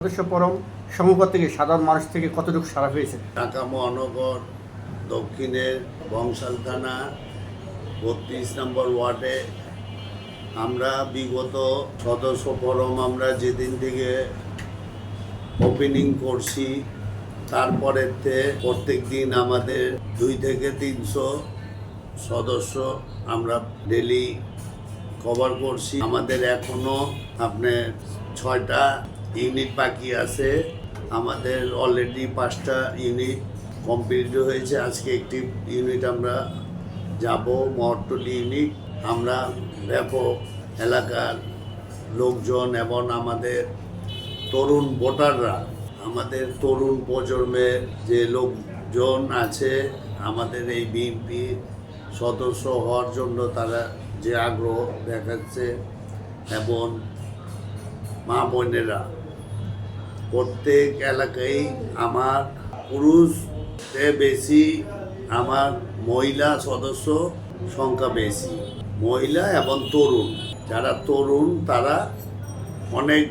সদস্য ফরম সমবাদ থেকে সাধারণ মানুষ থেকে কতটুকু সাড়া পেয়েছে? ঢাকা মহানগর দক্ষিণের বংশাল থানা ৩২ নম্বর ওয়ার্ডে আমরা বিগত সদস্য ফরম আমরা যেদিন থেকে ওপেনিং করছি তারপরেতে প্রত্যেক দিন আমাদের 2 থেকে 300 সদস্য আমরা ডেলি কভার করছি। আমাদের এখনো আপনার 6টা ইউনিট বাকি আছে। আমাদের অলরেডি 5টা ইউনিট কমপ্লিট হয়েছে। আজকে একটি ইউনিট আমরা যাব, মহট্টলি ইউনিট। আমরা ব্যাপক এলাকার লোকজন এবং আমাদের তরুণ ভোটাররা, আমাদের তরুণ প্রজন্মের যে লোকজন আছে আমাদের এই বিএনপি সদস্য হওয়ার জন্য তারা যে আগ্রহ দেখাচ্ছে এবং মা বোনেরা প্রত্যেক এলাকায় আমার পুরুষের বেশি, আমার মহিলা সদস্য সংখ্যা বেশি। মহিলা এবং তরুণ, যারা তরুণ তারা অনেক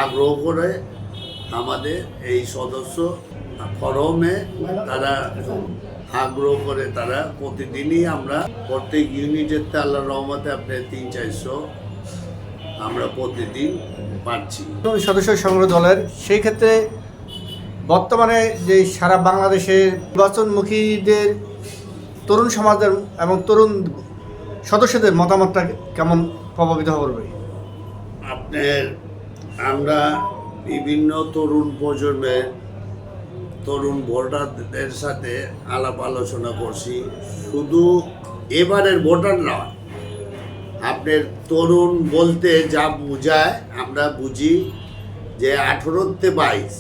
আগ্রহ করে আমাদের এই সদস্য ফরমে তারা আগ্রহ করে। তারা প্রতিদিনই আমরা প্রত্যেক ইউনিটের আল্লাহর রহমতে আপনার 300-400 আমরা প্রতিদিন পাচ্ছি সদস্য সংগ্রহ দলের। সেই ক্ষেত্রে বর্তমানে যে সারা বাংলাদেশের নির্বাচনমুখীদের তরুণ সমাজের এবং তরুণ সদস্যদের মতামতটা কেমন প্রভাবিত করবে? আপনার আমরা বিভিন্ন তরুণ প্রজন্মের তরুণ ভোটারদের সাথে আলাপ আলোচনা করছি। শুধু এবারের ভোটার নয়, আপনার তরুণ বলতে যা বোঝায় আমরা বুঝি যে 18-22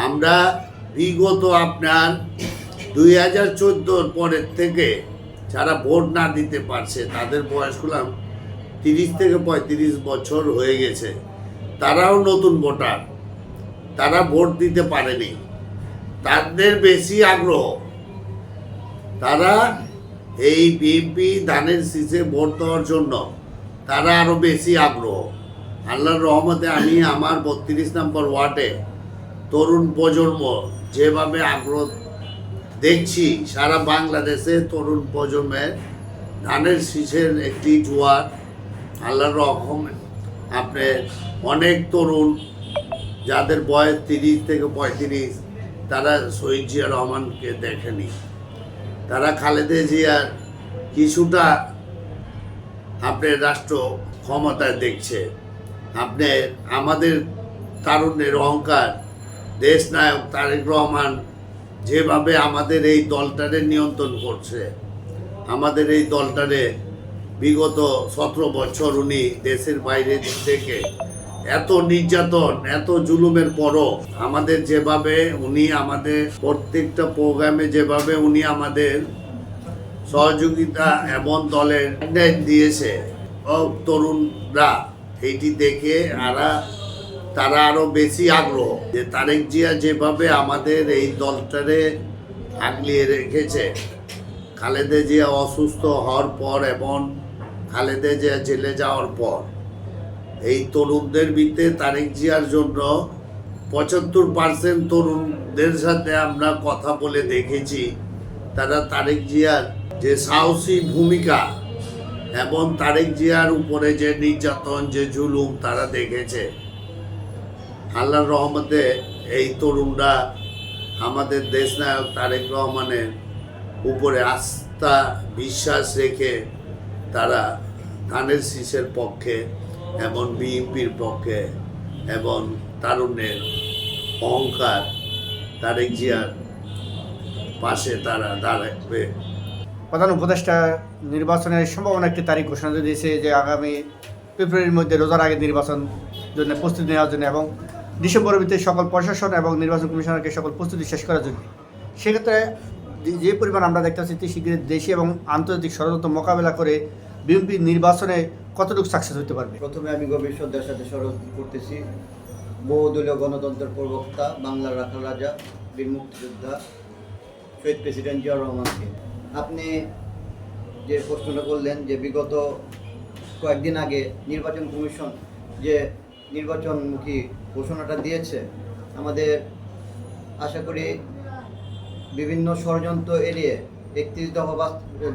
আমরা বিগত আপনার 2014 পরের থেকে যারা ভোট না দিতে পারছে তাদের বয়সগুলো 30 থেকে 35 বছর হয়ে গেছে। তারাও নতুন ভোটার, তারা ভোট দিতে পারেনি। তাদের বেশি আগ্রহ, তারা এই বিএনপি ধানের শীষে ভোট দেওয়ার জন্য তারা আরও বেশি আগ্রহ। আল্লাহর রহমতে আমি আমার 32 নম্বর ওয়ার্ডে তরুণ প্রজন্ম যেভাবে আগ্রহ দেখছি, সারা বাংলাদেশে তরুণ প্রজন্মের ধানের শীষের একটি জোয়ার। আল্লাহর রহমতে আপনি অনেক তরুণ যাদের বয়স 30 থেকে 35 তারা শহীদ জিয়া রহমানকে দেখেনি, তারা খালেদা জিয়ার কিছুটা আপনার রাষ্ট্র ক্ষমতায় দেখছে। আপনি আমাদের তারুণ্যের অহংকার দেশ নায়ক তারেক রহমান যেভাবে আমাদের এই দলটারে নিয়ন্ত্রণ করছে, আমাদের এই দলটারে বিগত 17 বছর উনি দেশের বাইরে থেকে এত নির্যাতন এত জুলুমের পরও আমাদের যেভাবে উনি আমাদের প্রত্যেকটা প্রোগ্রামে যেভাবে উনি আমাদের সহযোগিতা এবং দলের দিয়েছে তরুণরা, এইটি দেখে তারা আরো বেশি আগ্রহ যে তারেক জিয়া যেভাবে আমাদের এই দলটারে আগলিয়ে রেখেছে। খালেদা জিয়া অসুস্থ হওয়ার পর এবং খালেদা জিয়া জেলে যাওয়ার পর এই তরুণদের ভিতরে তারেক জিয়ার জন্য 75% তরুণদের সাথে আমরা কথা বলে দেখেছি, তারা তারেক জিয়ার যে সাহসী ভূমিকা এবং তারেক জিয়ার উপরে যে নির্যাতন যে জুলুম তারা দেখেছে। আল্লাহর রহমতে এই তরুণরা আমাদের দেশনায়ক তারেক রহমানের উপরে আস্থা বিশ্বাস রেখে তারা ধানের শীষের পক্ষে এবং বিএনপির পক্ষে এবং তারুণ্যের অহংকার তারেক জিয়ার পাশে তারা দাঁড়াবে। প্রধান উপদেষ্টা নির্বাচনের সম্ভাবনা একটি তারিখ ঘোষণা দিয়েছে যে আগামী ফেব্রুয়ারির মধ্যে রোজার আগে নির্বাচন জন্য প্রস্তুতি নেওয়ার জন্য এবং ডিসেম্বরের ভিতরে সকল প্রশাসন এবং নির্বাচন কমিশনারকে সকল প্রস্তুতি শেষ করার জন্য। সেক্ষেত্রে যে পরিমাণ আমরা দেখতে পাচ্ছি শীঘ্রই দেশি এবং আন্তর্জাতিক ষড়যন্ত্র মোকাবেলা করে বিএনপি নির্বাচনে কতটুকু সাকসেস হতে পারবে? প্রথমে আমি গভীর শ্রদ্ধার সাথে স্মরণ করতেছি বহুদলীয় গণতন্ত্রের প্রবক্তা, বাংলার রাখাল রাজা, বীর মুক্তিযোদ্ধা শহীদ প্রেসিডেন্ট জিয়া রহমানকে। আপনি যে প্রশ্নটা করলেন যে বিগত কয়েকদিন আগে নির্বাচন কমিশন যে নির্বাচনমুখী ঘোষণাটা দিয়েছে, আমাদের আশা করি বিভিন্ন ষড়যন্ত্র এড়িয়ে 31 দফা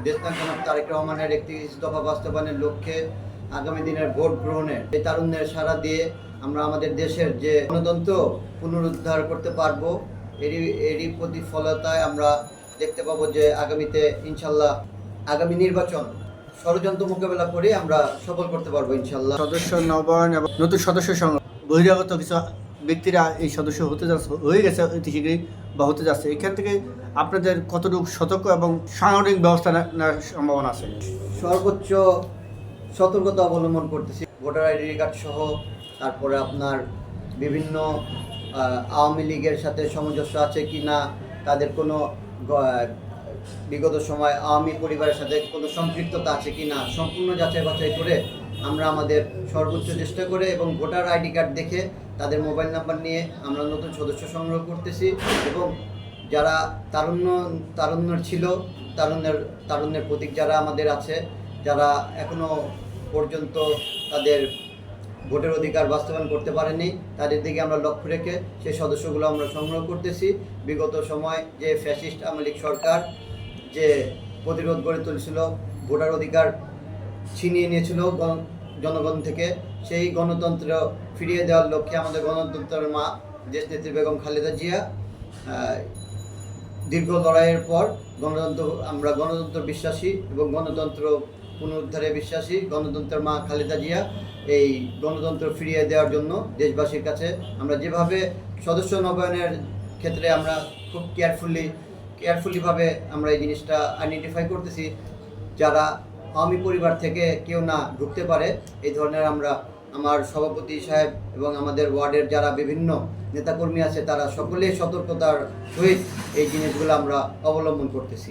দেশনায়ক জনাব তারেক রহমানের 31 দফা বাস্তবায়নের লক্ষ্যে আগামী দিনের ভোট গ্রহণের এই তারুণ্যের সাড়া দিয়ে আমরা আমাদের দেশের যে গণতন্ত্র পুনরুদ্ধার করতে পারবো। এরই প্রতিফলতায় আমরা দেখতে পাবো যে আগামীতে ইনশাল্লাহ আগামী নির্বাচন ষড়যন্ত্র মোকাবেলা করে আমরা সফল করতে পারবো ইনশাল্লাহ। সদস্য নবায়ন এবং নতুন সদস্য সংগ্রহ, বহিরাগত কিছু ব্যক্তিরা এই সদস্য হয়ে গেছে অতি শীঘ্রই বা হতে যাচ্ছে। এখান থেকে আপনাদের কতটুকু সতর্ক এবং সাংগঠনিক ব্যবস্থা নেওয়ার সম্ভাবনা আছে? সর্বোচ্চ সতর্কতা অবলম্বন করতেছি। ভোটার আইডি কার্ড সহ, তারপরে আপনার বিভিন্ন আওয়ামী লীগের সাথে সামঞ্জস্য আছে কি না, তাদের কোনো বিগত সময় আওয়ামী পরিবারের সাথে কোনো সম্পৃক্ততা আছে কি না, সম্পূর্ণ যাচাই বাছাই করে আমরা আমাদের সর্বোচ্চ চেষ্টা করে এবং ভোটার আইডি কার্ড দেখে তাদের মোবাইল নাম্বার নিয়ে আমরা নতুন সদস্য সংগ্রহ করতেছি। এবং যারা তারুণ্যের ছিল, তারুণ্যের প্রতীক যারা আমাদের আছে, যারা এখনো পর্যন্ত তাদের ভোটের অধিকার বাস্তবায়ন করতে পারেনি, তাদের দিকে আমরা লক্ষ্য রেখে সেই সদস্যগুলো আমরা সংগ্রহ করতেছি। বিগত সময় যে ফ্যাসিস্ট আওয়ামী লীগ সরকার যে প্রতিরোধ গড়ে তুলছিল, ভোটার অধিকার ছিনিয়ে নিয়েছিল জনগণ থেকে, সেই গণতন্ত্র ফিরিয়ে দেওয়ার লক্ষ্যে আমাদের গণতন্ত্রের মা দেশনেত্রী বেগম খালেদা জিয়া দীর্ঘ লড়াইয়ের পর আমরা গণতন্ত্র বিশ্বাসী এবং গণতন্ত্র পুনরুদ্ধারে বিশ্বাসী। গণতন্ত্রের মা খালেদা জিয়া এই গণতন্ত্র ফিরিয়ে দেওয়ার জন্য দেশবাসীর কাছে আমরা যেভাবে সদস্য নবায়নের ক্ষেত্রে আমরা খুব কেয়ারফুলিভাবে আমরা এই জিনিসটা আইডেন্টিফাই করতেছি, যারা আওয়ামী পরিবার থেকে কেউ না ঢুকতে পারে এই ধরনের আমরা আমার সভাপতি সাহেব এবং আমাদের ওয়ার্ডের যারা বিভিন্ন নেতাকর্মী আছে তারা সকলেই সতর্কতার সহিত এই জিনিসগুলো আমরা অবলম্বন করতেছি।